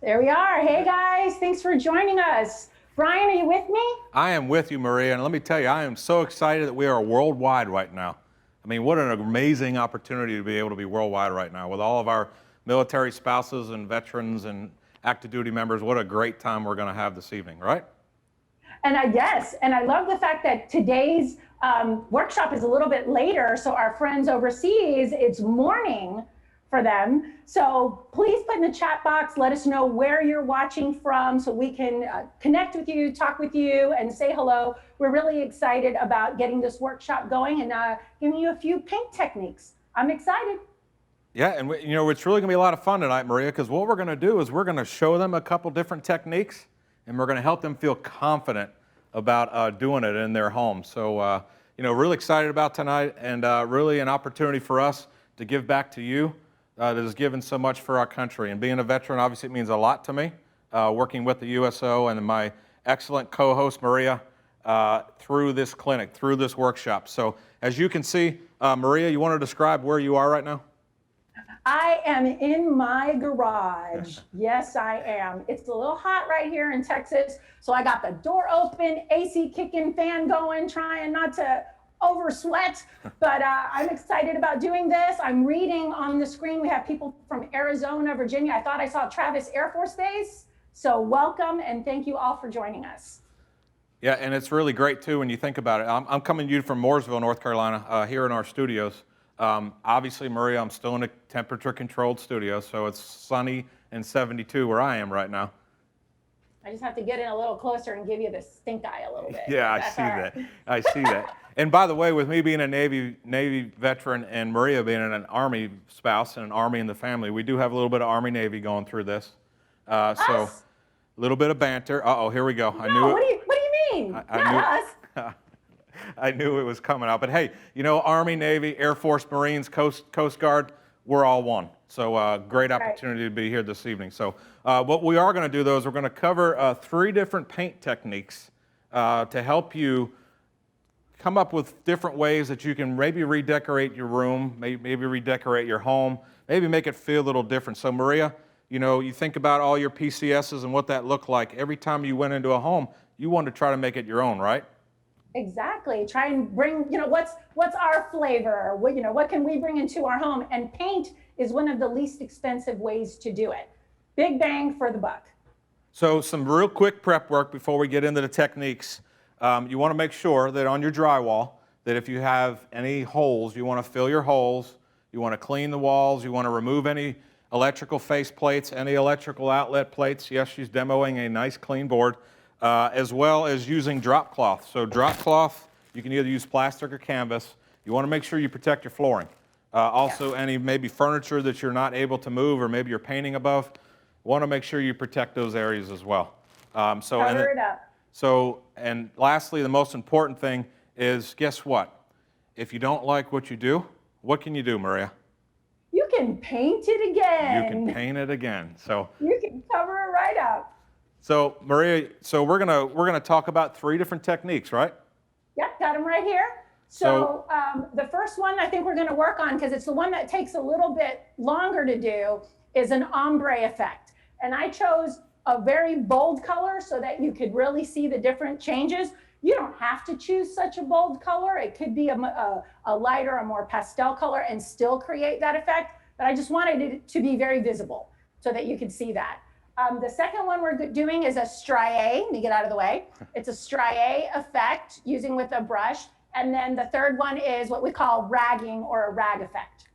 There we are. Hey guys, thanks for joining us. Brian, are you with me? I am with you, Maria, and let me tell you, I am so excited that we are worldwide right now. I mean, what an amazing opportunity to be able to be worldwide right now with all of our military spouses and veterans and active duty members. What a great time we're going to have this evening, right? And yes, and I love the fact that today's workshop is a little bit later, so our friends overseas, it's morning for them. So please put in the chat box, let us know where you're watching from so we can connect with you, talk with you, and say hello. We're really excited about getting this workshop going and giving you a few paint techniques. I'm excited. Yeah, and it's really going to be a lot of fun tonight, Maria, because what we're going to do is we're going to show them a couple different techniques, and we're going to help them feel confident about doing it in their home. So, really excited about tonight, and really an opportunity for us to give back to you that has given so much for our country. And being a veteran, obviously, it means a lot to me, working with the USO and my excellent co-host, Maria, through this clinic, through this workshop. So, as you can see, Maria, you want to describe where you are right now? I am in my garage. Yes, I am. It's a little hot right here in Texas. So I got the door open, AC kicking, fan going, trying not to over sweat. But I'm excited about doing this. I'm reading on the screen. We have people from Arizona, Virginia. I thought I saw Travis Air Force Base. So welcome and thank you all for joining us. Yeah, and it's really great too when you think about it. I'm coming to you from Mooresville, North Carolina, here in our studios. Obviously, Maria, I'm still in a temperature-controlled studio, so it's sunny and 72 where I am right now. I just have to get in a little closer and give you the stink eye a little bit. Yeah, I see that. I see that. And by the way, with me being a Navy veteran and Maria being an Army spouse and an Army in the family, we do have a little bit of Army-Navy going through this. So a little bit of banter. Uh-oh, here we go. No, I knew it. What do you mean? Not us. I knew it was coming out. But hey, Army, Navy, Air Force, Marines, Coast Guard, we're all one. So great opportunity to be here this evening. So what we are going to do, though, is we're going to cover 3 different paint techniques to help you come up with different ways that you can maybe redecorate your room, maybe redecorate your home, maybe make it feel a little different. So Maria, you think about all your PCSs and what that looked like. Every time you went into a home, you wanted to try to make it your own, right? Exactly. Try and bring, what's our flavor? What can we bring into our home? And paint is one of the least expensive ways to do it. Big bang for the buck. So some real quick prep work before we get into the techniques. You want to make sure that on your drywall, that if you have any holes, you want to fill your holes. You want to clean the walls. You want to remove any electrical face plates, any electrical outlet plates. Yes, she's demoing a nice clean board. As well as using drop cloth. So drop cloth, you can either use plastic or canvas. You want to make sure you protect your flooring. Also, any maybe furniture that you're not able to move or maybe you're painting above, you want to make sure you protect those areas as well. Cover it up. And lastly, the most important thing is, guess what? If you don't like what you do, what can you do, Maria? You can paint it again. You can paint it again. So you can cover it right up. So Maria, we're gonna talk about 3 different techniques, right? Yep, got them right here. So the first one I think we're going to work on, because it's the one that takes a little bit longer to do, is an ombre effect. And I chose a very bold color so that you could really see the different changes. You don't have to choose such a bold color. It could be a lighter, a more pastel color and still create that effect. But I just wanted it to be very visible so that you could see that. The second one we're doing is a strié. Let me get out of the way. It's a strié effect using with a brush. And then the third one is what we call ragging or a rag effect.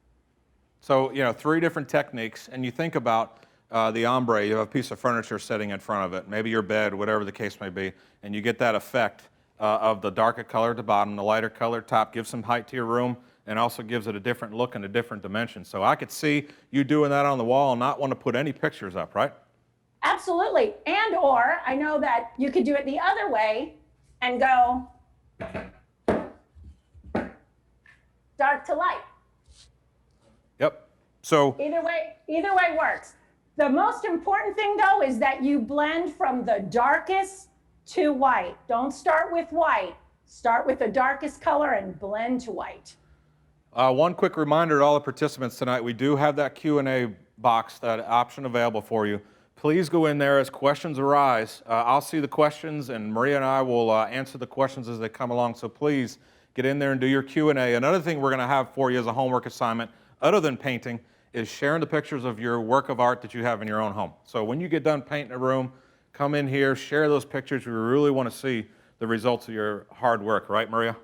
So, 3 different techniques. And you think about the ombre, you have a piece of furniture sitting in front of it, maybe your bed, whatever the case may be, and you get that effect of the darker color at the bottom, the lighter color top, gives some height to your room, and also gives it a different look and a different dimension. So I could see you doing that on the wall and not want to put any pictures up, right? Absolutely. Or I know that you could do it the other way and go dark to light. Yep. So either way works. The most important thing though is that you blend from the darkest to white. Don't start with white. Start with the darkest color and blend to white. One quick reminder to all the participants tonight, we do have that Q&A box, that option available for you. please go in there as questions arise. I'll see the questions, and Maria and I will answer the questions as they come along. So please get in there and do your Q&A. Another thing we're going to have for you as a homework assignment, other than painting, is sharing the pictures of your work of art that you have in your own home. So when you get done painting a room, come in here, share those pictures. We really want to see the results of your hard work, right, Maria?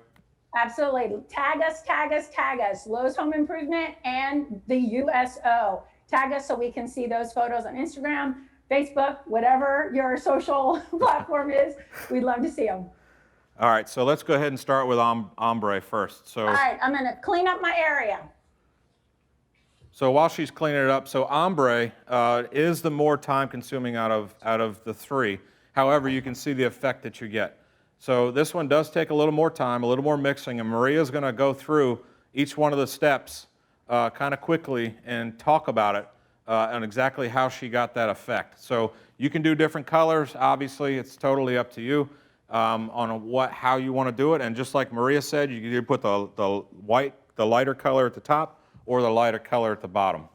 Absolutely. Tag us, tag us, tag us. Lowe's Home Improvement and the USO. Tag us so we can see those photos on Instagram, Facebook, whatever your social platform is. We'd love to see them. All right, so let's go ahead and start with ombre first. So, all right, I'm going to clean up my area. So while she's cleaning it up, so ombre is the more time-consuming out of the three. However, you can see the effect that you get. So this one does take a little more time, a little more mixing, and Maria's going to go through each one of the steps kind of quickly and talk about it and exactly how she got that effect. So you can do different colors. Obviously, it's totally up to you on how you want to do it. And just like Maria said, you can either put the lighter color at the top or the lighter color at the bottom.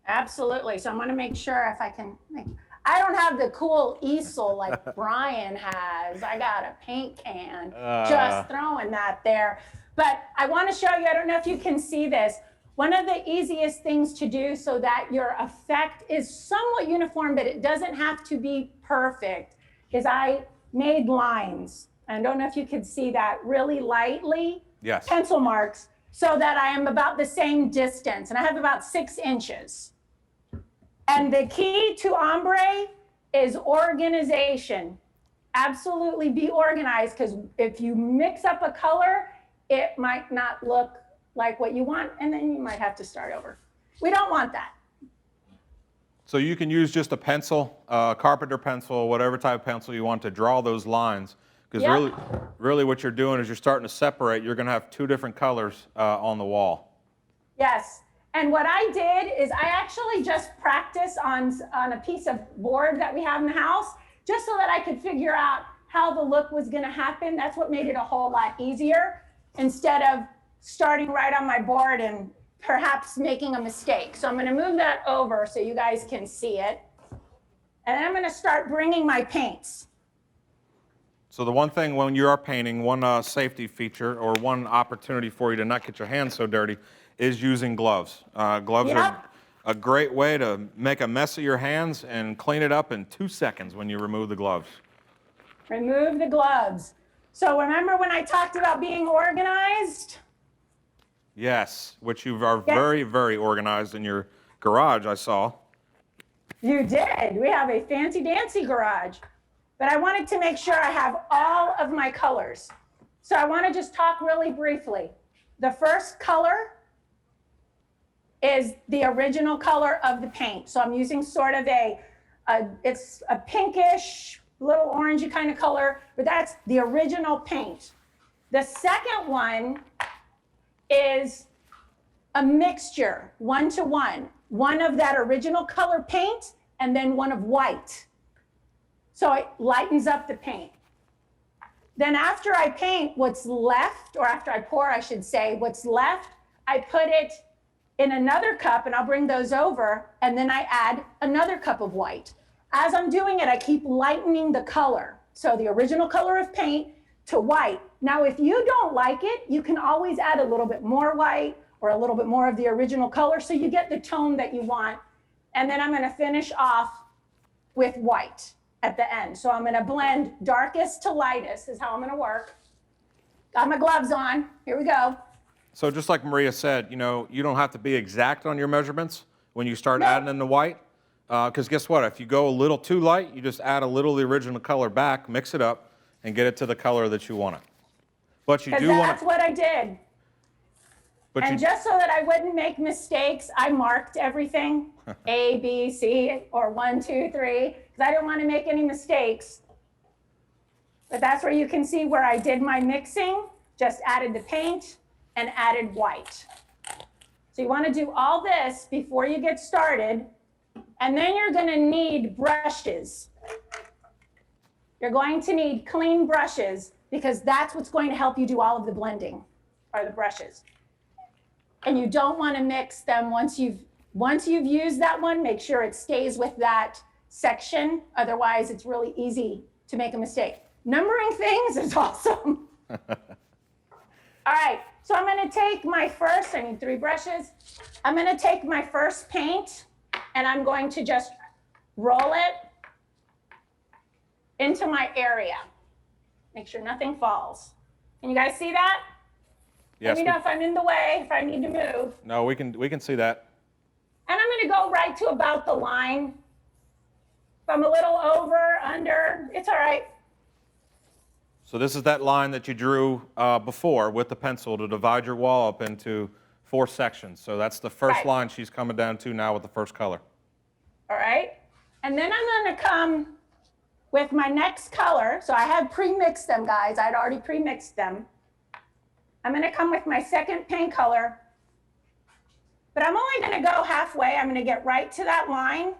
Absolutely. So I'm going to make sure if I can make. I don't have the cool easel like Brian has. I got a paint can, just throwing that there. But I want to show you, I don't know if you can see this, one of the easiest things to do so that your effect is somewhat uniform, but it doesn't have to be perfect, is I made lines. I don't know if you can see that really lightly. Yes. Pencil marks, so that I am about the same distance, and I have about 6 inches. And the key to ombre is organization. Absolutely be organized, because if you mix up a color, it might not look like what you want, and then you might have to start over. We don't want that. So you can use just a pencil, carpenter pencil, whatever type of pencil you want to draw those lines. Because really what you're doing is you're starting to separate. You're going to have 2 different colors on the wall. Yes. And what I did is I actually just practiced on a piece of board that we have in the house, just so that I could figure out how the look was going to happen. That's what made it a whole lot easier, instead of starting right on my board and perhaps making a mistake. So I'm going to move that over so you guys can see it. And then I'm going to start bringing my paints. So the one thing when you are painting, one safety feature or one opportunity for you to not get your hands so dirty is using gloves. Gloves are a great way to make a mess of your hands and clean it up in 2 seconds when you remove the gloves. Remove the gloves. So remember when I talked about being organized? Yes, which you are very, very organized in your garage, I saw. You did. We have a fancy-dancy garage. But I wanted to make sure I have all of my colors. So I want to just talk really briefly. The first color is the original color of the paint. So I'm using sort of it's a pinkish, little orangey kind of color, but that's the original paint. The second one is a mixture, 1-to-1, one of that original color paint and then one of white. So it lightens up the paint. Then after I paint what's left, or after I pour, I should say, what's left, I put it in another cup, and I'll bring those over, and then I add another cup of white. As I'm doing it, I keep lightening the color. So the original color of paint to white. Now, if you don't like it, you can always add a little bit more white or a little bit more of the original color so you get the tone that you want. And then I'm going to finish off with white at the end. So I'm going to blend darkest to lightest is how I'm going to work. Got my gloves on. Here we go. So just like Maria said, you don't have to be exact on your measurements when you start adding in the white. Because guess what? If you go a little too light, you just add a little of the original color back, mix it up, and get it to the color that you want it. But you do want to. That's what I did. And just so that I wouldn't make mistakes, I marked everything, A, B, C, or 1, 2, 3, because I didn't want to make any mistakes. But that's where you can see where I did my mixing, just added the paint and added white. So you want to do all this before you get started, and then you're going to need brushes. You're going to need clean brushes, because that's what's going to help you do all of the blending, are the brushes. And you don't want to mix them once you've used that one. Make sure it stays with that section. Otherwise, it's really easy to make a mistake. Numbering things is awesome. All right, so I'm gonna take my first, I need 3 brushes. I'm gonna take my first paint and I'm going to just roll it into my area. Make sure nothing falls. Can you guys see that? Yes. Let me know if I'm in the way, if I need to move. No, we can see that. And I'm gonna go right to about the line. If I'm a little over, under, it's all right. So this is that line that you drew before with the pencil to divide your wall up into 4 sections. So that's the first Right. line she's coming down to now with the first color. All right. And then I'm gonna come with my next color. So I had pre-mixed them, guys. I'd already pre-mixed them. I'm gonna come with my second paint color, but I'm only gonna go halfway. I'm gonna get right to that line.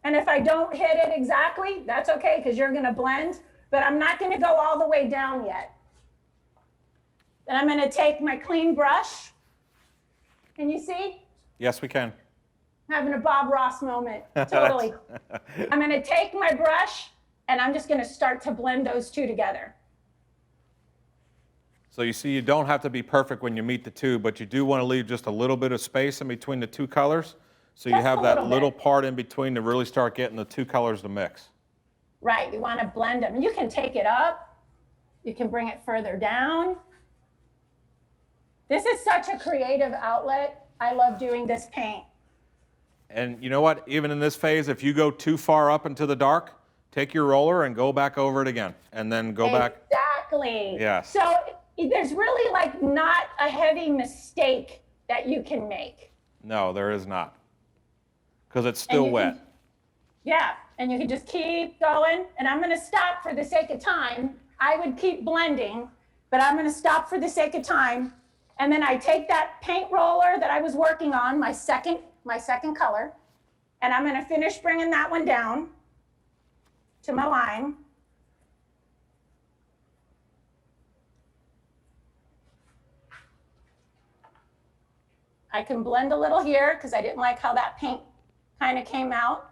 And if I don't hit it exactly, that's okay, because you're gonna blend, but I'm not gonna go all the way down yet. Then I'm gonna take my clean brush. Can you see? Yes, we can. Having a Bob Ross moment, totally. I'm gonna take my brush and I'm just gonna start to blend those two together. So you see, you don't have to be perfect when you meet the two, but you do want to leave just a little bit of space in between the 2 colors. So you Just have a that little little bit. part in between to really start getting the 2 colors to mix. Right, you wanna blend them. You can take it up, you can bring it further down. This is such a creative outlet. I love doing this paint. And you know what? Even in this phase, if you go too far up into the dark, take your roller and go back over it again. And then go back. Exactly. Yes. So there's really like not a heavy mistake that you can make. No, there is not. Because it's still you wet. can- Yeah, and you can just keep going. And I'm gonna stop for the sake of time. I would keep blending, but I'm gonna stop for the sake of time. And then I take that paint roller that I was working on, my second color, and I'm gonna finish bringing that one down to my line. I can blend a little here because I didn't like how that paint kind of came out.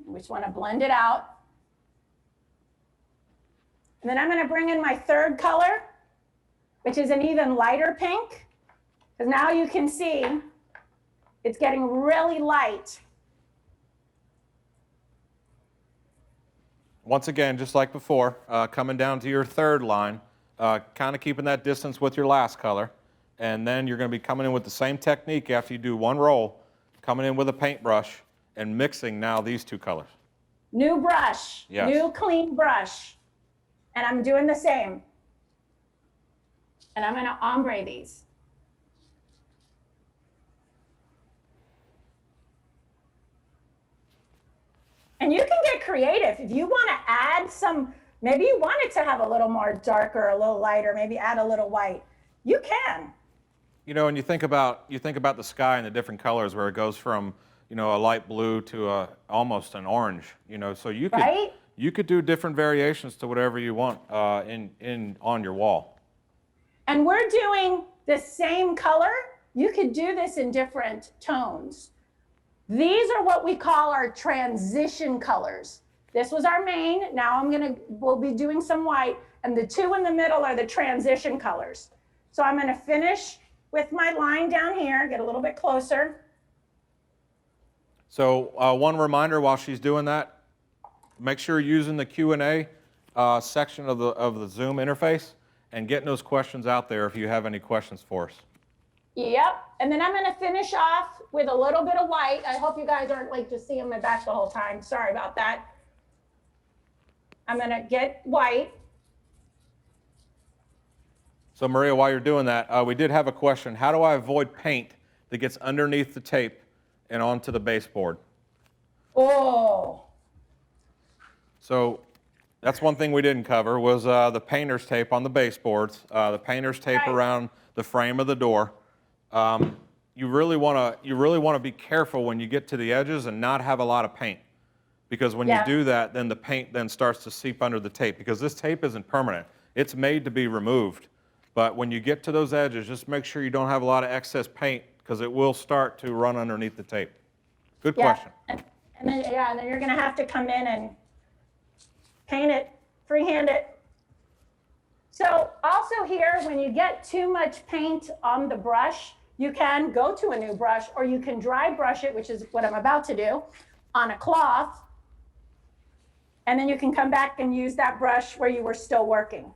We just want to blend it out. And then I'm going to bring in my third color, which is an even lighter pink, because now you can see it's getting really light. Once again, just like before, coming down to your third line, kind of keeping that distance with your last color. And then you're going to be coming in with the same technique after you do 1 roll, coming in with a paintbrush and mixing now these 2 colors. New brush, Yes. New clean brush. And I'm doing the same. And I'm going to ombre these. And you can get creative. If you want to add some, maybe you want it to have a little more darker, a little lighter, maybe add a little white. You can. You know, and you think about the sky and the different colors where it goes from, you know, a light blue to almost an orange, you know, so you could Right? you could do different variations to whatever you want on your wall. And we're doing the same color. You could do this in different tones. These are what we call our transition colors. This was our main. Now we'll be doing some white, and the 2 in the middle are the transition colors. So I'm gonna finish with my line down here, get a little bit closer. So one reminder while she's doing that, make sure you're using the Q&A section of the Zoom interface and getting those questions out there if you have any questions for us. Yep, and then I'm gonna finish off with a little bit of white. I hope you guys aren't like just seeing my back the whole time. Sorry about that. I'm gonna get white. So Maria, while you're doing that, we did have a question. How do I avoid paint that gets underneath the tape and onto the baseboard? Oh, So that's one thing we didn't cover was the painter's tape on the baseboards, the painter's tape Right. around the frame of the door. You really want to be careful when you get to the edges and not have a lot of paint, because when Yeah. you do that, then the paint then starts to seep under the tape, because this tape isn't permanent. It's made to be removed. But when you get to those edges, just make sure you don't have a lot of excess paint because it will start to run underneath the tape. Good question. And then, and then you're gonna have to come in and paint it, freehand it. So also here, when you get too much paint on the brush, you can go to a new brush or you can dry brush it, which is what I'm about to do, on a cloth. And then you can come back and use that brush where you were still working.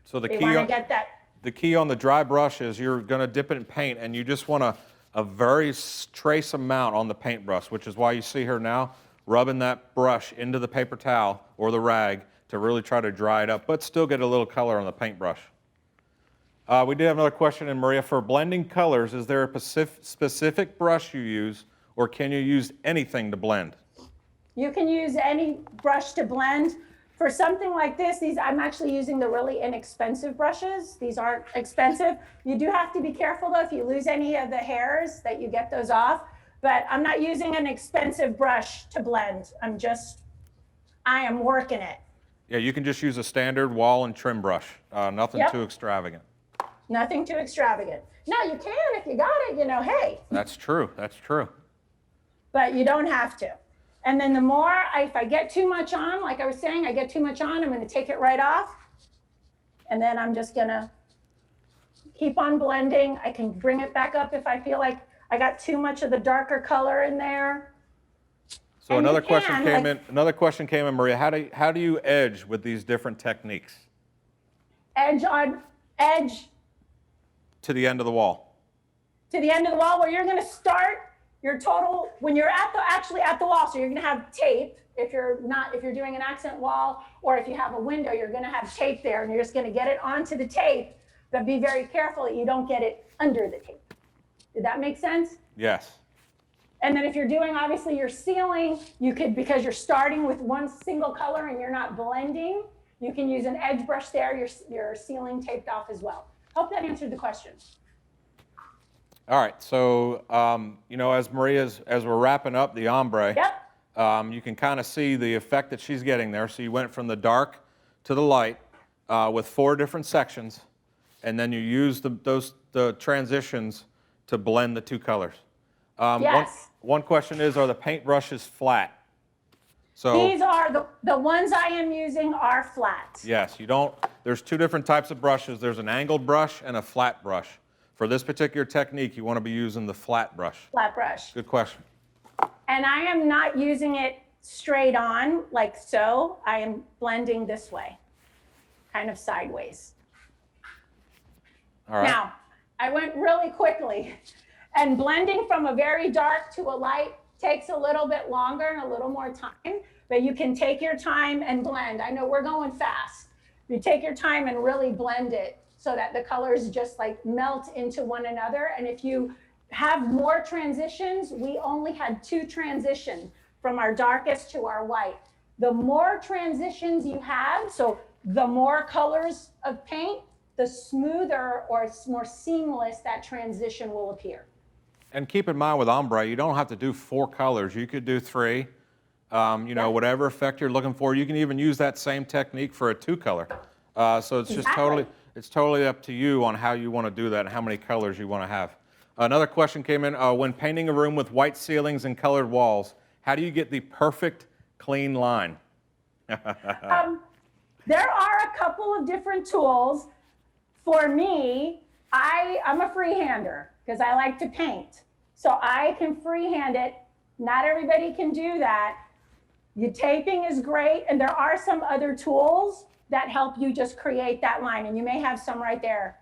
So the key on the dry brush is you're going to dip it in paint and you just want a very trace amount on the paintbrush, which is why you see her now rubbing that brush into the paper towel or the rag to really try to dry it up, but still get a little color on the paintbrush. We did have another question in Maria. For blending colors, is there a specific brush you use or can you use anything to blend? You can use any brush to blend. For something like this, I'm actually using the really inexpensive brushes. These aren't expensive. You do have to be careful though, if you lose any of the hairs that you get those off, but I'm not using an expensive brush to blend. I am working it. Yeah, you can just use a standard wall and trim brush. Nothing too extravagant. Nothing too extravagant. Now you can if you got it, hey. That's true, that's true. But you don't have to. And then the more, if I get too much on, like I was saying, I get too much on, I'm gonna take it right off. And then I'm just gonna keep on blending. I can bring it back up if I feel like I got too much of the darker color in there. So another question came in, Maria. How do you edge with these different techniques? Edge to the end of the wall. To the end of the wall, where you're gonna start your total, when you're actually at the wall, so you're gonna have tape. If you're doing an accent wall, or if you have a window, you're gonna have tape there and you're just gonna get it onto the tape, but be very careful that you don't get it under the tape. Did that make sense? Yes. And then if you're doing, obviously, your ceiling, you could, because you're starting with one single color and you're not blending, you can use an edge brush there, your ceiling taped off as well. Hope that answered the question. All right, so, as we're wrapping up the ombre, you can kind of see the effect that she's getting there. So you went from the dark to the light with 4 different sections, and then you use the transitions to blend the 2 colors. Yes. One question is, are the paint brushes flat? So these are the ones I am using are flat. Yes, there's 2 different types of brushes. There's an angled brush and a flat brush. For this particular technique, you want to be using the flat brush. Flat brush. Good question. And I am not using it straight on like so. I am blending this way, kind of sideways. All right. Now, I went really quickly, and blending from a very dark to a light takes a little bit longer and a little more time, but you can take your time and blend. I know we're going fast. You take your time and really blend it so that the colors just like melt into one another. And if you have more transitions, we only had 2 transitions from our darkest to our white. The more transitions you have, so the more colors of paint, the smoother or more seamless that transition will appear. And keep in mind with ombre, you don't have to do 4 colors. You could do 3. Whatever effect you're looking for. You can even use that same technique for a 2 color. So it's just totally up to you on how you want to do that and how many colors you want to have. Another question came in. When painting a room with white ceilings and colored walls, how do you get the perfect clean line? There are a couple of different tools. For me, I'm a freehander because I like to paint. So I can freehand it. Not everybody can do that. Your taping is great, and there are some other tools that help you just create that line, and you may have some right there.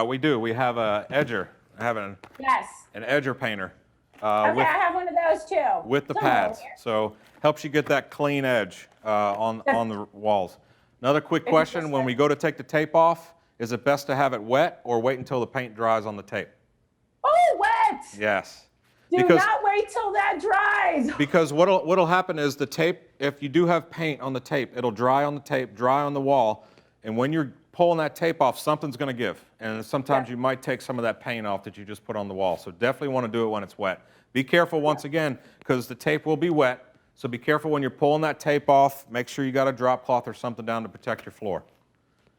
We do. We have an edger. I have an edger painter. I have one of those too. With the pads. So helps you get that clean edge on the walls. Another quick question, when we go to take the tape off, is it best to have it wet or wait until the paint dries on the tape? Oh, wet! Yes. Do not wait till that dries. Because what'll happen is the tape, if you do have paint on the tape, it'll dry on the tape, dry on the wall, and when you're pulling that tape off, something's going to give. And sometimes you might take some of that paint off that you just put on the wall. So definitely want to do it when it's wet. Be careful once again, because the tape will be wet. So be careful when you're pulling that tape off. Make sure you got a drop cloth or something down to protect your floor.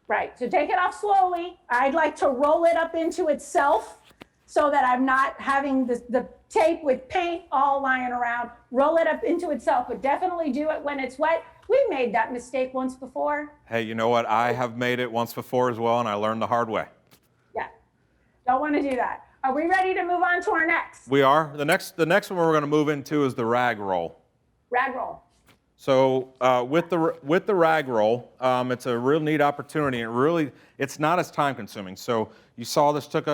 Right, so take it off slowly. I'd like to roll it up into itself so that I'm not having the tape with paint all lying around. Roll it up into itself, but definitely do it when it's wet. We made that mistake once before. Hey, you know what? I have made it once before as well, and I learned the hard way. Yeah, don't want to do that. Are we ready to move on to our next? We are. The next one we're going to move into is the rag roll. Rag roll. So with the rag roll, it's a real neat opportunity, and it's not as time consuming. So you saw this took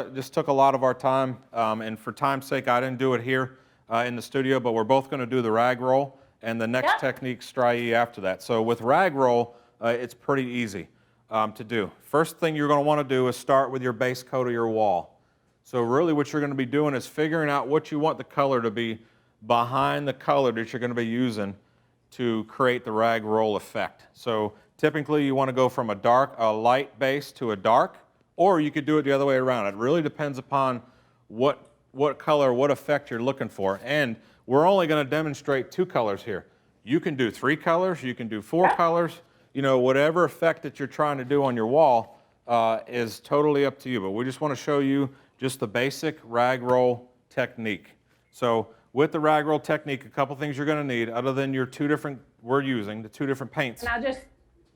a lot of our time, and for time's sake, I didn't do it here in the studio, but we're both going to do the rag roll, and the next technique, striae, after that. So with rag roll, it's pretty easy to do. First thing you're going to want to do is start with your base coat of your wall. So really what you're going to be doing is figuring out what you want the color to be behind the color that you're going to be using to create the rag roll effect. So typically you want to go from a light base to a dark, or you could do it the other way around. It really depends upon what color, what effect you're looking for. And we're only going to demonstrate 2 colors here. You can do 3 colors, you can do 4 colors, whatever effect that you're trying to do on your wall is totally up to you. But we just want to show you just the basic rag roll technique. So with the rag roll technique, a couple things you're going to need, other than the 2 different paints. And I'll just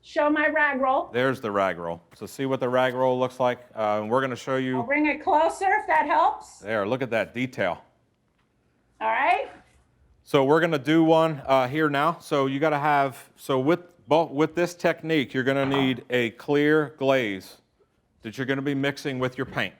show my rag roll. There's the rag roll. So see what the rag roll looks like. And we're going to show you. I'll bring it closer if that helps. There, look at that detail. All right. So we're going to do one here now. So you got to have, with this technique, you're going to need a clear glaze that you're going to be mixing with your paint.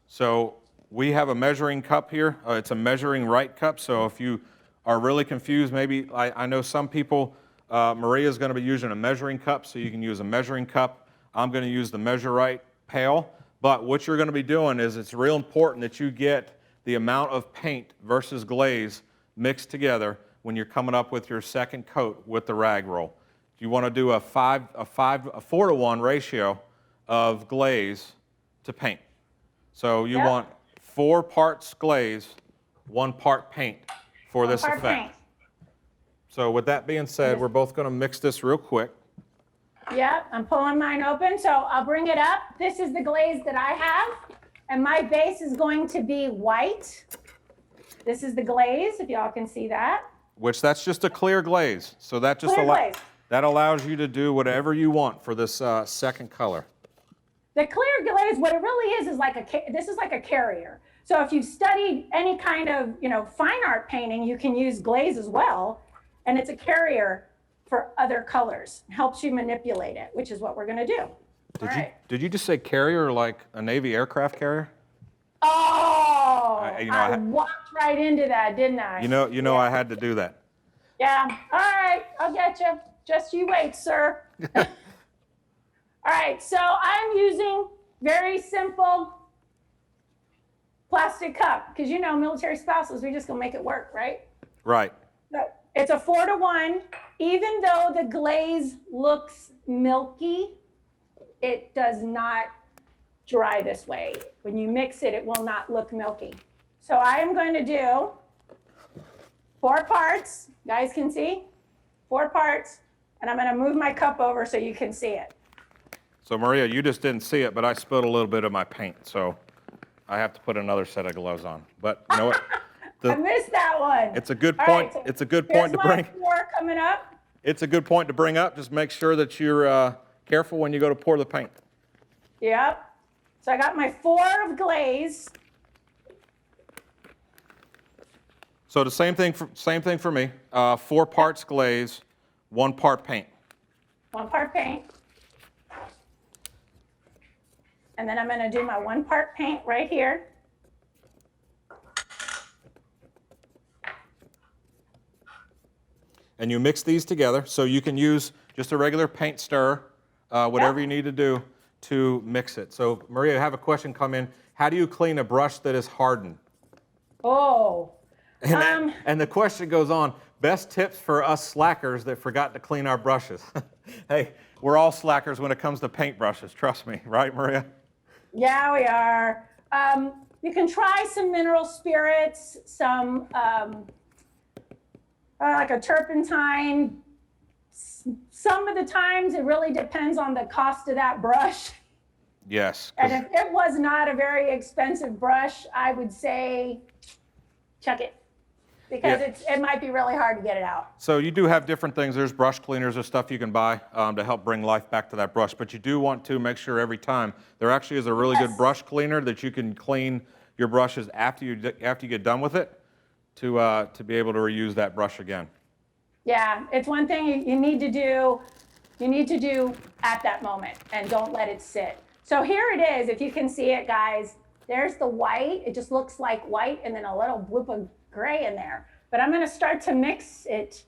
So we have a measuring cup here. It's a measuring right cup. So if you are really confused, maybe I know some people, Maria's going to be using a measuring cup, so you can use a measuring cup. I'm going to use the Measure Right pail. But what you're going to be doing is it's real important that you get the amount of paint versus glaze mixed together when you're coming up with your second coat with the rag roll. You want to do a 4-to-1 ratio of glaze to paint. So you want 4 parts glaze, 1 part paint for this effect. Paint. So with that being said, we're both going to mix this real quick. Yeah, I'm pulling mine open, so I'll bring it up. This is the glaze that I have, and my base is going to be white. This is the glaze, if y'all can see that. Which that's just a clear glaze. So that just that allows you to do whatever you want for this second color. The clear glaze, what it really is this is like a carrier. So if you've studied any kind of, fine art painting, you can use glaze as well. And it's a carrier for other colors. It helps you manipulate it, which is what we're going to do. Did you just say carrier like a Navy aircraft carrier? Oh, I walked right into that, didn't I? I had to do that. Yeah. All right, I'll get you. Just you wait, sir. All right, so I'm using very simple plastic cup because military spouses, we're just gonna make it work, right? Right. So it's a 4-to-1. Even though the glaze looks milky, it does not dry this way. When you mix it, it will not look milky. So I am going to do 4 parts. You guys can see? 4 parts. And I'm going to move my cup over so you can see it. So Maria, you just didn't see it, but I spilled a little bit of my paint, so I have to put another set of gloves on. But you know what? I missed that one. It's a good point. Right, so it's a good point to bring. 4 coming up. It's a good point to bring up. Just make sure that you're careful when you go to pour the paint. Yep. So I got my 4 of glaze. So the same thing for me. 4 parts glaze, 1 part paint. 1 part paint. And then I'm going to do my 1 part paint right here. And you mix these together, so you can use just a regular paint stirrer, whatever you need to do to mix it. So Maria, I have a question come in. How do you clean a brush that is hardened? Oh. And the question goes on, best tips for us slackers that forgot to clean our brushes. Hey, we're all slackers when it comes to paint brushes, trust me, right, Maria? Yeah, we are. You can try some mineral spirits, some like a turpentine Some of the times it really depends on the cost of that brush. Yes. And if it was not a very expensive brush, I would say chuck it, because it might be really hard to get it out. So you do have different things. There's brush cleaners or stuff you can buy to help bring life back to that brush. But you do want to make sure every time, there actually is a really good brush cleaner that you can clean your brushes after you get done with it to be able to reuse that brush again. Yeah, it's one thing you need to do. You need to do at that moment, and don't let it sit. So here it is. If you can see it, guys, there's the white. It just looks like white and then a little whip of gray in there. But I'm going to start to mix it.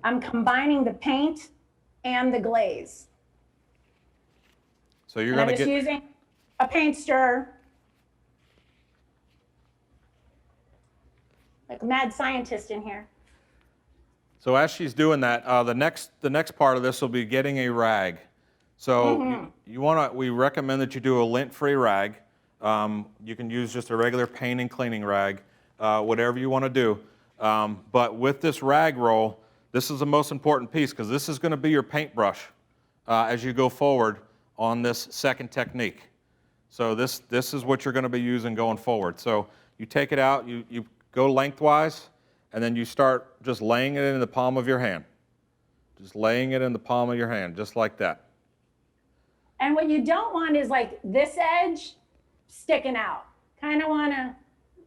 I'm combining the paint and the glaze. So you're going to get using a paint stirrer, like a mad scientist in here. So as she's doing that, the next part of this will be getting a rag. So we recommend that you do a lint-free rag. You can use just a regular paint and cleaning rag, whatever you want to do. But with this rag roll, this is the most important piece, because this is going to be your paintbrush as you go forward on this second technique. So this is what you're going to be using going forward. So you take it out, you go lengthwise, and then you start just laying it in the palm of your hand. Just laying it in the palm of your hand, just like that. And what you don't want is like this edge sticking out. Kind of want to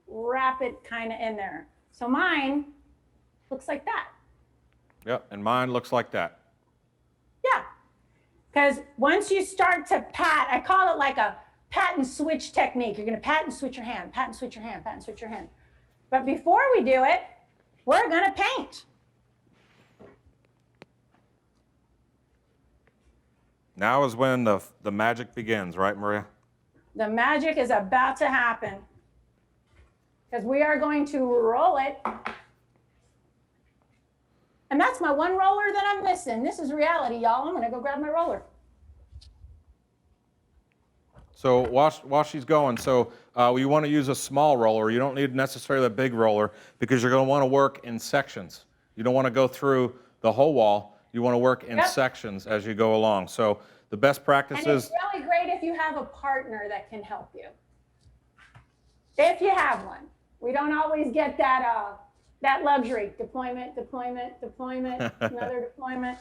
wrap it kind of in there. So mine looks like that. Yep, and mine looks like that. Yeah, because once you start to pat, I call it like a pat and switch technique. You're going to pat and switch your hand, pat and switch your hand, pat and switch your hand. But before we do it, we're going to paint. Now is when the magic begins, right, Maria? The magic is about to happen, because we are going to roll it. And that's my one roller that I'm missing. This is reality, y'all. I'm going to go grab my roller. So while she's going, you want to use a small roller. You don't need necessarily a big roller, because you're going to want to work in sections. You don't want to go through the whole wall. You want to work in sections as you go along. So the best practice is... And it's really great if you have a partner that can help you. If you have one. We don't always get that luxury. Deployment, deployment, deployment, another deployment.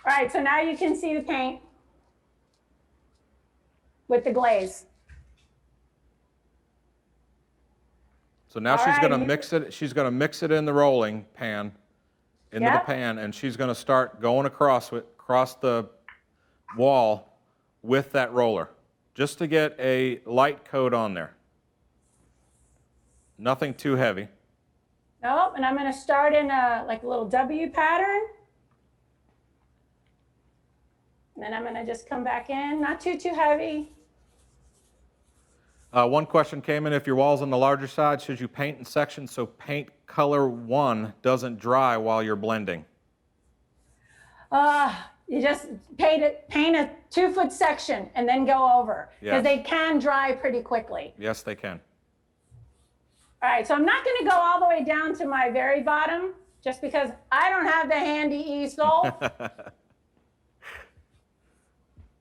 All right, so now you can see the paint with the glaze. So now she's going to mix it. She's going to mix it in the rolling pan, into the pan, and she's going to start going across the wall with that roller, just to get a light coat on there. Nothing too heavy. Nope, and I'm going to start in a little W pattern. And then I'm going to just come back in, not too heavy. One question came in: if your wall's on the larger side, should you paint in sections so paint color 1 doesn't dry while you're blending? You just paint a 2-foot section and then go over, because they can dry pretty quickly. Yes, they can. All right, so I'm not going to go all the way down to my very bottom, just because I don't have the handy easel.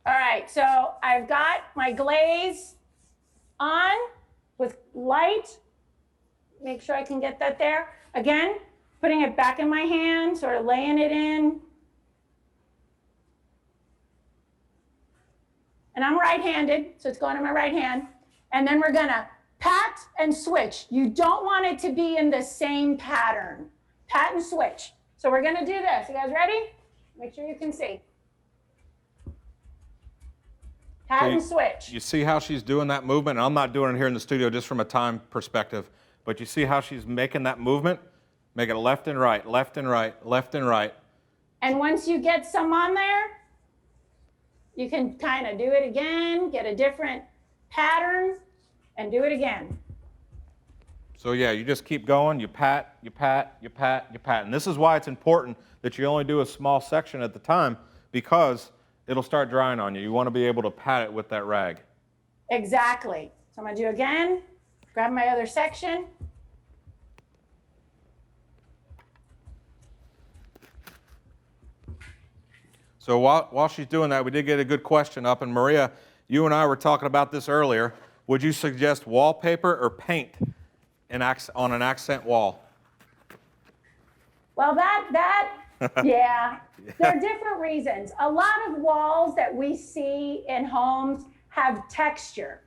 All right, so I've got my glaze on with light. Make sure I can get that there. Again, putting it back in my hand, sort of laying it in. And I'm right-handed, so it's going in my right hand. And then we're going to pat and switch. You don't want it to be in the same pattern. Pat and switch. So we're going to do this. You guys ready? Make sure you can see. Pat and switch. You see how she's doing that movement? And I'm not doing it here in the studio just from a time perspective, but you see how she's making that movement? Make it left and right, left and right, left and right. And once you get some on there, you can kind of do it again, get a different pattern, and do it again. So yeah, you just keep going, you pat, you pat, you pat, you pat. And this is why it's important that you only do a small section at the time, because it'll start drying on you. You want to be able to pat it with that rag. Exactly. So I'm going to do again, grab my other section. So while she's doing that, we did get a good question up, and Maria, you and I were talking about this earlier. Would you suggest wallpaper or paint on an accent wall? Well, yeah, there are different reasons. A lot of walls that we see in homes have texture.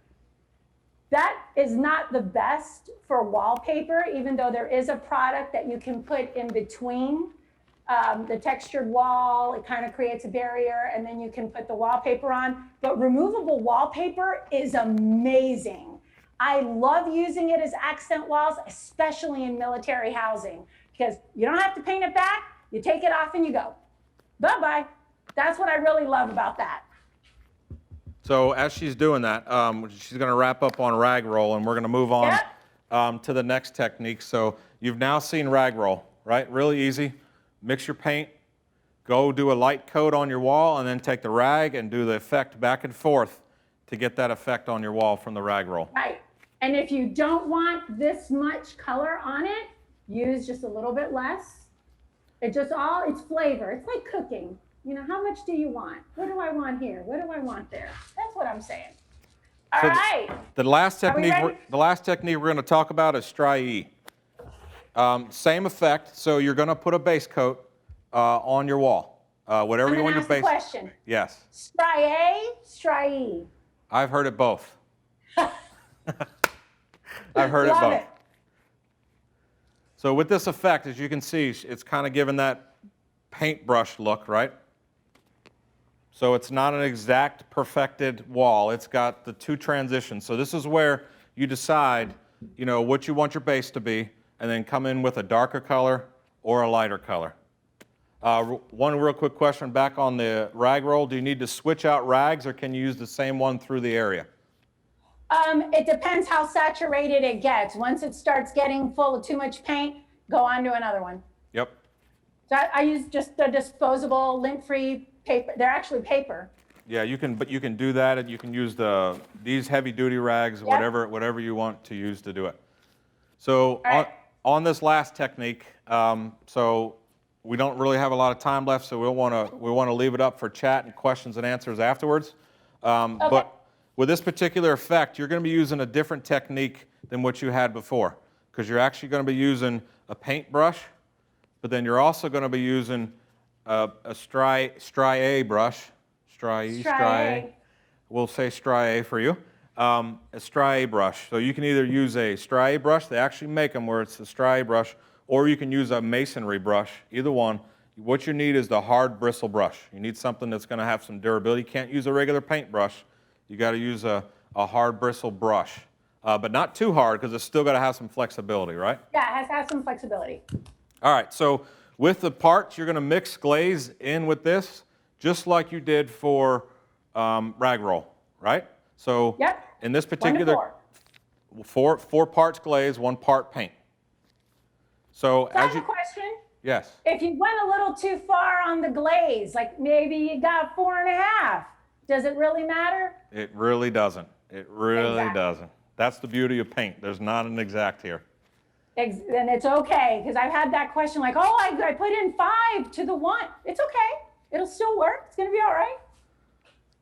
That is not the best for wallpaper, even though there is a product that you can put in between the textured wall. It kind of creates a barrier, and then you can put the wallpaper on. But removable wallpaper is amazing. I love using it as accent walls, especially in military housing, because you don't have to paint it back. You take it off and you go. Bye-bye. That's what I really love about that. So as she's doing that, she's going to wrap up on rag roll, and we're going to move on to the next technique. So you've now seen rag roll, right? Really easy. Mix your paint, go do a light coat on your wall, and then take the rag and do the effect back and forth to get that effect on your wall from the rag roll. Right. And if you don't want this much color on it, use just a little bit less. It's flavor. It's like cooking. You know, how much do you want? What do I want here? What do I want there? That's what I'm saying. All right. The last technique we're going to talk about is Stry-E. Same effect. So you're going to put a base coat on your wall. Whatever you want your base. Question. Yes. Stry-A, Stry-E. I've heard it both. I've heard Love it both. it. So with this effect, as you can see, it's kind of given that paintbrush look, right? So it's not an exact perfected wall. It's got the two transitions. So this is where you decide, you know, what you want your base to be, and then come in with a darker color or a lighter color. One real quick question back on the rag roll. Do you need to switch out rags, or can you use the same one through the area? It depends how saturated it gets. Once it starts getting full of too much paint, go on to another one. Yep. So I use just the disposable lint-free paper. They're actually paper. Yeah, but you can do that, and you can use these heavy-duty rags, Yep. whatever you want to use to do it. So right. on this last technique, so we don't really have a lot of time left, so we want to leave it up for chat and questions and answers afterwards. Okay. But with this particular effect, you're going to be using a different technique than what you had before, because you're actually going to be using a paintbrush, but then you're also going to be using a Stry-A brush. Stry-A. We'll say Stry-A for you. A Stry-A brush. So you can either use a Stry-A brush, they actually make them where it's a Stry-A brush, or you can use a masonry brush, either one. What you need is the hard bristle brush. You need something that's going to have some durability. You can't use a regular paintbrush. You got to use a hard bristle brush, but not too hard, because it's still got to have some flexibility, right? Yeah, it has to have some flexibility. All right, so with the parts, you're going to mix glaze in with this, just like you did for rag roll, right? So Yep. in this particular, 1 to 4. four parts glaze, 1 part paint. So I have a question. Yes. If you went a little too far on the glaze, like maybe you got 4.5, does it really matter? It really doesn't. It really Exactly. doesn't. That's the beauty of paint. There's not an exact here. Then it's okay, because I've had that question like, oh, I put in 5 to the 1. It's okay. It'll still work. It's going to be all right.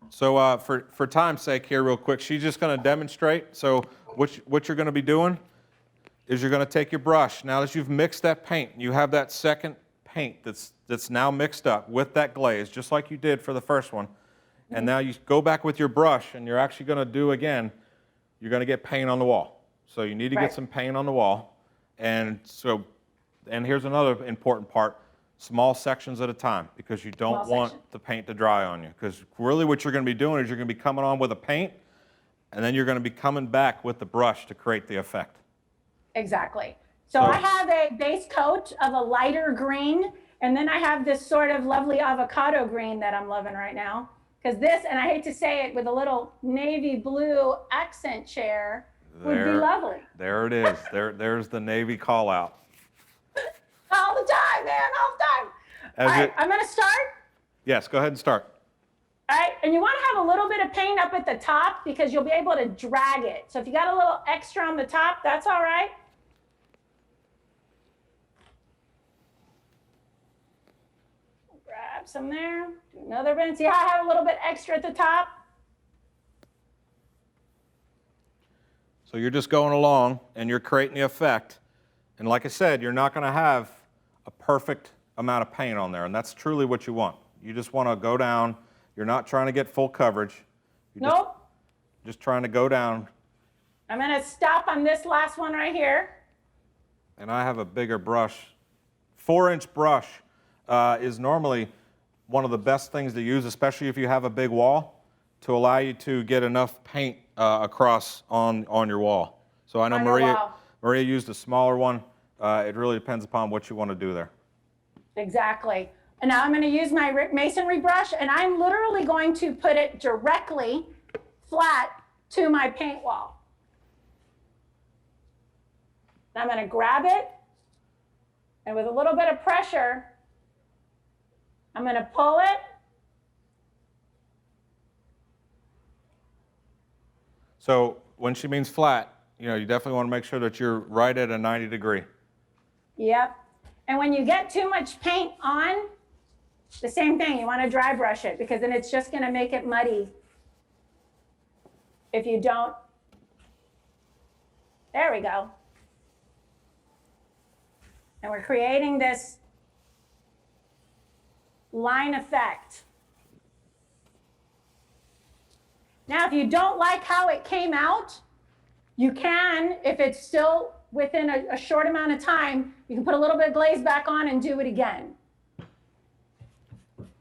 So for time's sake here real quick, she's just going to demonstrate. So what you're going to be doing is you're going to take your brush. Now that you've mixed that paint, you have that second paint that's now mixed up with that glaze, just like you did for the first one. And now you go back with your brush, and you're actually going to do again, you're going to get paint on the wall. So you need to get some paint on the wall. And here's another important part, small sections at a time, because you don't want the paint to dry on you. Because really what you're going to be doing is you're going to be coming on with a paint, and then you're going to be coming back with the brush to create the effect. Exactly. So I have a base coat of a lighter green, and then I have this sort of lovely avocado green that I'm loving right now. Because this, and I hate to say it, with a little navy blue accent chair would be lovely. There it is. There's the navy call out. All the time, man, all the time. All right, I'm going to start. Yes, go ahead and start. All right, and you want to have a little bit of paint up at the top, because you'll be able to drag it. So if you got a little extra on the top, that's all right. Grab Grab some there, do another bit. See how I have a little bit extra at the top? So you're just going along and you're creating the effect. And like I said, you're not going to have a perfect amount of paint on there, and that's truly what you want. You just want to go down. You're not trying to get full coverage. You're Nope. just trying to go down. I'm going to stop on this last one right here. And I have a bigger brush. 4-inch brush is normally one of the best things to use, especially if you have a big wall, to allow you to get enough paint across on your wall. So I know Maria used a smaller one. It really depends upon what you want to do there. Exactly. And now I'm going to use my masonry brush, and I'm literally going to put it directly flat to my paint wall. I'm going to grab it, and with a little bit of pressure, I'm going to pull it. So when she means flat, you definitely want to make sure that you're right at a 90 degree. Yep. And when you get too much paint on, the same thing, you want to dry brush it, because then it's just going to make it muddy if you don't. There we go. And we're creating this line effect. Now, if you don't like how it came out, you can, if it's still within a short amount of time, you can put a little bit of glaze back on and do it again.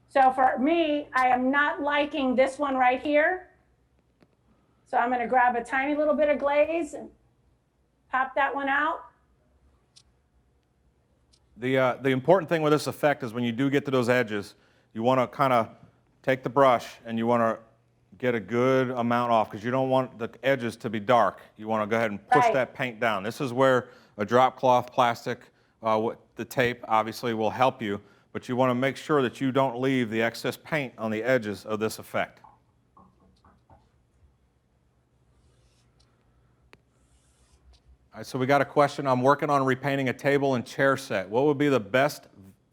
So for me, I am not liking this one right here. So I'm going to grab a tiny little bit of glaze and pop that one out. The important thing with this effect is when you do get to those edges, you want to kind of take the brush and you want to get a good amount off, because you don't want the edges to be dark. You want to go ahead and push that paint down. This is where a drop cloth plastic, the tape obviously will help you, but you want to make sure that you don't leave the excess paint on the edges of this effect. All right, so we got a question. I'm working on repainting a table and chair set. What would be the best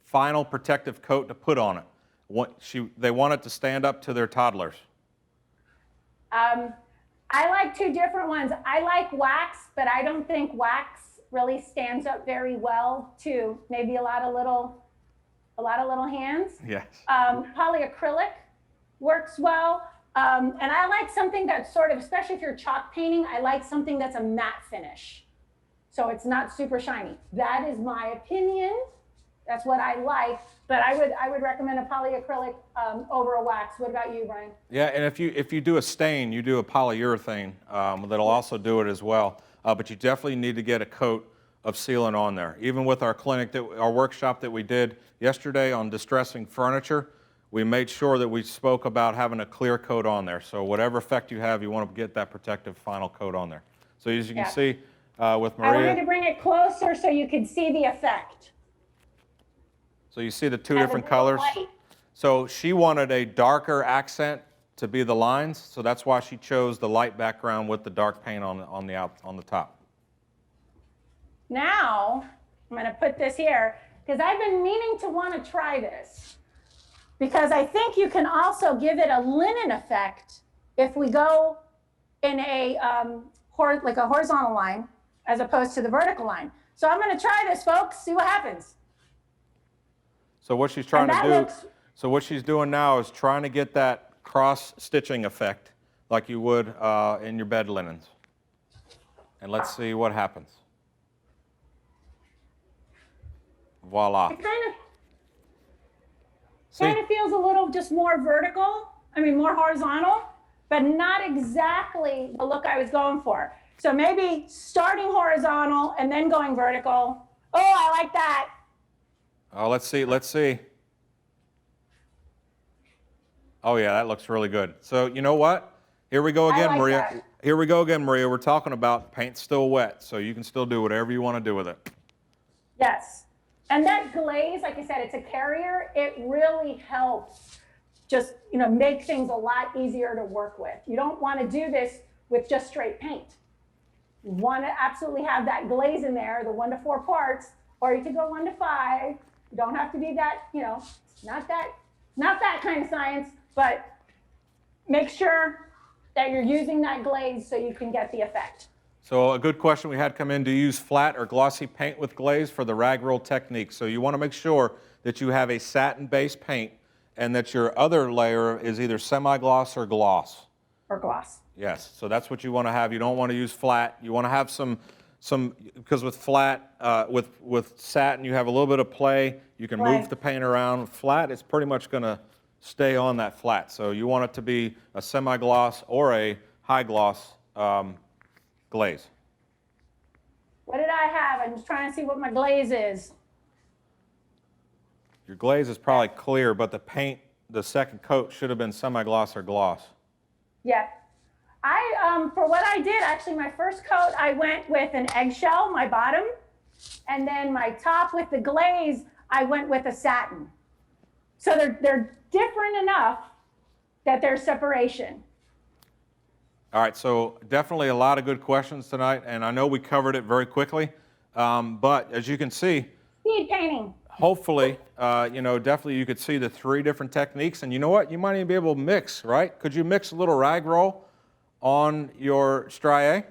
final protective coat to put on it? They want it to stand up to their toddlers. I like two different ones. I like wax, but I don't think wax really stands up very well to maybe a lot of little hands. Yes. Polyacrylic works well. And I like something that's sort of, especially if you're chalk painting, I like something that's a matte finish. So it's not super shiny. That is my opinion. That's what I like. But I would recommend a polyacrylic over a wax. What about you, Brian? Yeah, and if you do a stain, you do a polyurethane that'll also do it as well. But you definitely need to get a coat of sealant on there. Even with our clinic, our workshop that we did yesterday on distressing furniture, we made sure that we spoke about having a clear coat on there. So whatever effect you have, you want to get that protective final coat on there. So as you can see with Maria. I wanted to bring it closer so you could see the effect. So you see the two different colors. So she wanted a darker accent to be the lines, so that's why she chose the light background with the dark paint on the top. Now, I'm going to put this here, because I've been meaning to want to try this. Because I think you can also give it a linen effect if we go in a like a horizontal line as opposed to the vertical line. So I'm going to try this, folks, see what happens. So what she's trying to do, so what she's doing now is trying to get that cross stitching effect like you would in your bed linens. And let's see what happens. Voila. It kind of feels a little just more vertical, more horizontal, but not exactly the look I was going for. So maybe starting horizontal and then going vertical. Oh, I like that. Oh, let's see. Oh yeah, that looks really good. So you know what? Here we go again, Maria. That. Here we go again, Maria. We're talking about paint's still wet, so you can still do whatever you want to do with it. Yes. And that glaze, like I said, it's a carrier. It really helps just, make things a lot easier to work with. You don't want to do this with just straight paint. You want to absolutely have that glaze in there, the 1 to 4 parts, or you could go 1 to 5. You don't have to be that, not that Not that kind of science, but make sure that you're using that glaze so you can get the effect. So a good question we had come in, do you use flat or glossy paint with glaze for the rag roll technique? So you want to make sure that you have a satin-based paint and that your other layer is either semi-gloss or gloss. Or gloss. Yes, so that's what you want to have. You don't want to use flat. You want to have some because with flat, with satin, you have a little bit of play. You can move the paint around. Flat, it's pretty much going to stay on that flat. So you want it to be a semi-gloss or a high gloss glaze. What did I have? I'm just trying to see what my glaze is. Your glaze is probably clear, but the paint, the second coat should have been semi-gloss or gloss. Yeah. For what I did, actually, my first coat, I went with an eggshell, my bottom, and then my top with the glaze, I went with a satin. So they're different enough that there's separation. All right, so definitely a lot of good questions tonight, and I know we covered it very quickly, but as you can see, Speed painting. hopefully, definitely you could see the 3 different techniques, and you know what? You might even be able to mix, right? Could you mix a little rag roll on your strié?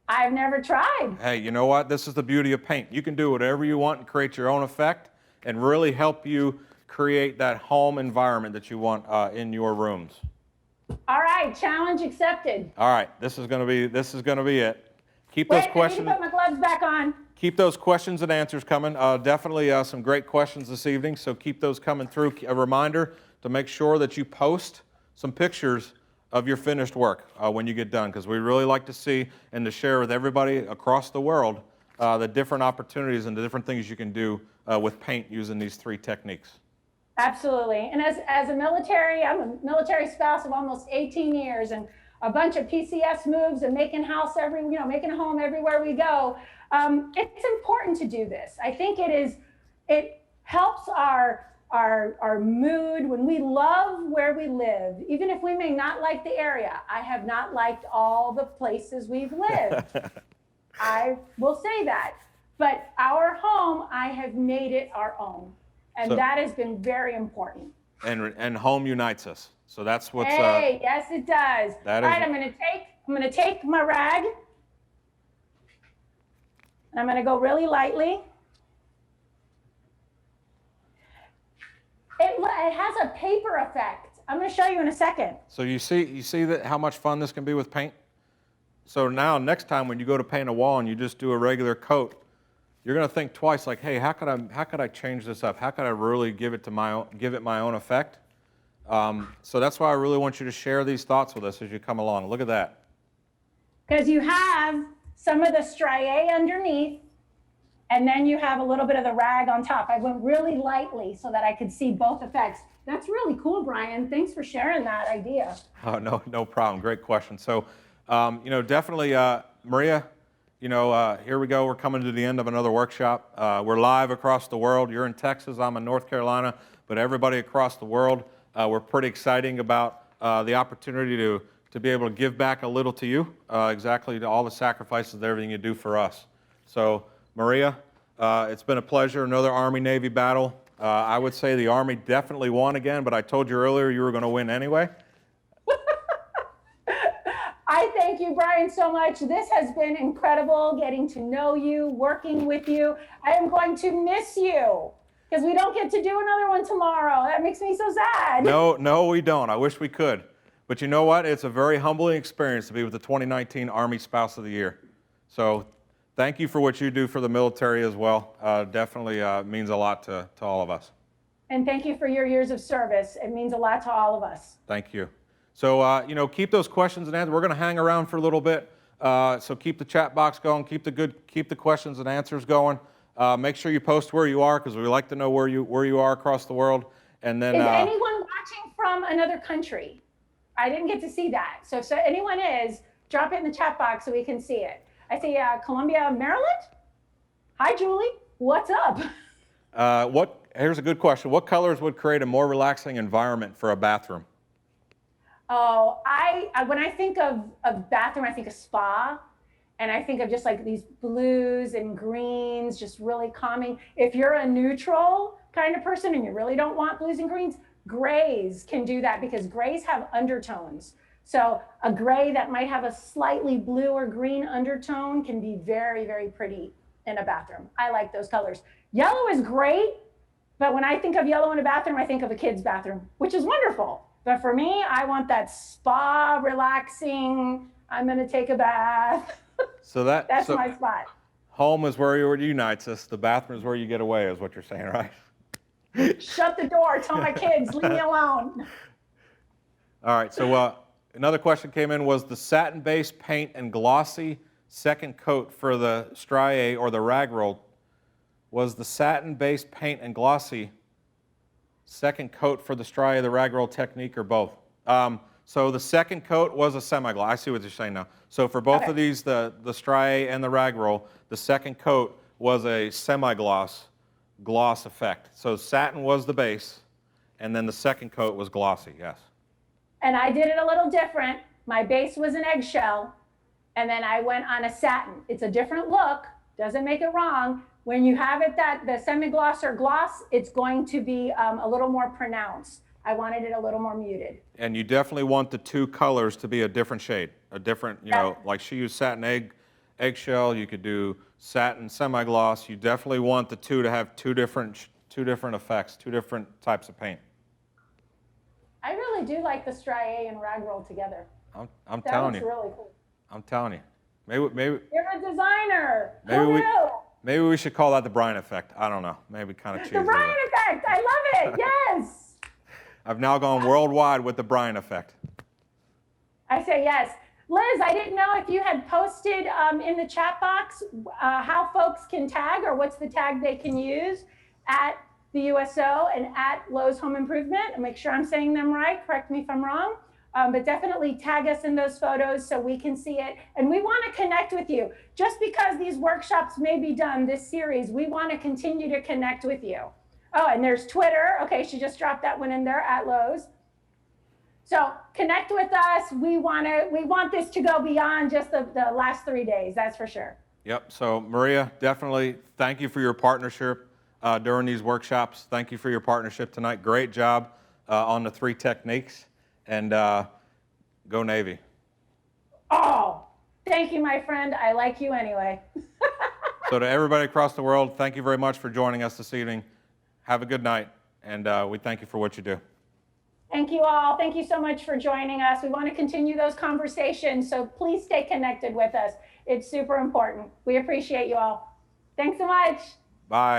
I've never tried. Hey, you know what? This is the beauty of paint. You can do whatever you want and create your own effect and really help you create that home environment that you want in your rooms. All right, challenge accepted. All right, this is going to be it. Keep those questions. I need to put my gloves back on. Keep those questions and answers coming. Definitely some great questions this evening, so keep those coming through. A reminder to make sure that you post some pictures of your finished work when you get done, because we really like to see and to share with everybody across the world the different opportunities and the different things you can do with paint using these 3 techniques. Absolutely. And as a military, I'm a military spouse of almost 18 years and a bunch of PCS moves and making making a home everywhere we go. It's important to do this. I think it helps our mood when we love where we live, even if we may not like the area. I have not liked all the places we've lived. I will say that. But our home, I have made it our own. And that has been very important. And home unites us. So that's what's. Hey, yes, it does. All right, I'm gonna take my rag, and I'm gonna go really lightly. It has a paper effect. I'm gonna show you in a second. So you see that how much fun this can be with paint. So now next time when you go to paint a wall and you just do a regular coat, you're going to think twice, like, hey, how could I change this up? How could I really give it my own effect? So that's why I really want you to share these thoughts with us as you come along. Look at that. Because you have some of the strié underneath, and then you have a little bit of the rag on top. I went really lightly so that I could see both effects. That's really cool, Brian. Thanks for sharing that idea. Oh, no problem. Great question. So, definitely, Maria. Here we go. We're coming to the end of another workshop. We're live across the world. You're in Texas. I'm in North Carolina. But everybody across the world, we're pretty exciting about the opportunity to be able to give back a little to you, exactly to all the sacrifices, everything you do for us. So, Maria, it's been a pleasure. Another Army-Navy battle. I would say the Army definitely won again, but I told you earlier you were going to win anyway. I thank you, Brian, so much. This has been incredible, getting to know you, working with you. I am going to miss you because we don't get to do another one tomorrow. That makes me so sad. No, we don't. I wish we could. But you know what? It's a very humbling experience to be with the 2019 Army Spouse of the Year. So thank you for what you do for the military as well. Definitely means a lot to all of us. And thank you for your years of service. It means a lot to all of us. Thank you. So, keep those questions and answers. We're going to hang around for a little bit. So keep the chat box going. Keep the questions and answers going. Make sure you post where you are, because we like to know where you are across the world. And then, is anyone watching from another country? I didn't get to see that. So if anyone is, drop it in the chat box so we can see it. I see Columbia, Maryland. Hi, Julie. What's up? Here's a good question. What colors would create a more relaxing environment for a bathroom? Oh, when I think of a bathroom, I think of spa, and I think of just like these blues and greens, just really calming. If you're a neutral, kind of person and you really don't want blues and greens, grays can do that because grays have undertones. So a gray that might have a slightly blue or green undertone can be very, very pretty in a bathroom. I like those colors. Yellow is great, but when I think of yellow in a bathroom, I think of a kid's bathroom, which is wonderful. But for me, I want that spa, relaxing, I'm gonna take a bath. So That's my spot. Home is where it unites us. The bathroom is where you get away, is what you're saying, right? Shut the door, tell my kids, leave me alone. All right, so another question came in, was the satin-based paint and glossy second coat for the striae or the rag roll, was the satin-based paint and glossy second coat for the striae, the rag roll technique, or both? So the second coat was a semi-gloss. I see what you're saying now. So for both of these, the striae and the rag roll, the second coat was a semi-gloss gloss effect. So satin was the base, and then the second coat was glossy, yes. And I did it a little different. My base was an eggshell, and then I went on a satin. It's a different look, doesn't make it wrong. When you have it the semi-gloss or gloss, it's going to be a little more pronounced. I wanted it a little more muted. And you definitely want the two colors to be a different shade, a different, you know, like she used satin eggshell, you could do satin semi-gloss. You definitely want the two to have two different effects, two different types of paint. I really do like the striae and rag roll together. I'm telling you. That looks really cool. I'm telling you. Maybe You're a designer. Maybe we should call that the Brian effect. I don't know. Maybe kind of cheesy. The Brian effect. I love it. Yes. I've now gone worldwide with the Brian effect. I say yes. Liz, I didn't know if you had posted in the chat box how folks can tag or what's the tag they can use at the USO and at Lowe's Home Improvement. And make sure I'm saying them right. Correct me if I'm wrong. But definitely tag us in those photos so we can see it. And we want to connect with you. Just because these workshops may be done, this series, we want to continue to connect with you. Oh, and there's Twitter. Okay, she just dropped that one in there, at Lowe's. So connect with us. We want this to go beyond just the last 3 days, that's for sure. Yep, so Maria, definitely thank you for your partnership during these workshops. Thank you for your partnership tonight. Great job on the 3 techniques. And go Navy. Oh, thank you, my friend. I like you anyway. So to everybody across the world, thank you very much for joining us this evening. Have a good night, and we thank you for what you do. Thank you all. Thank you so much for joining us. We want to continue those conversations, so please stay connected with us. It's super important. We appreciate you all. Thanks so much. Bye.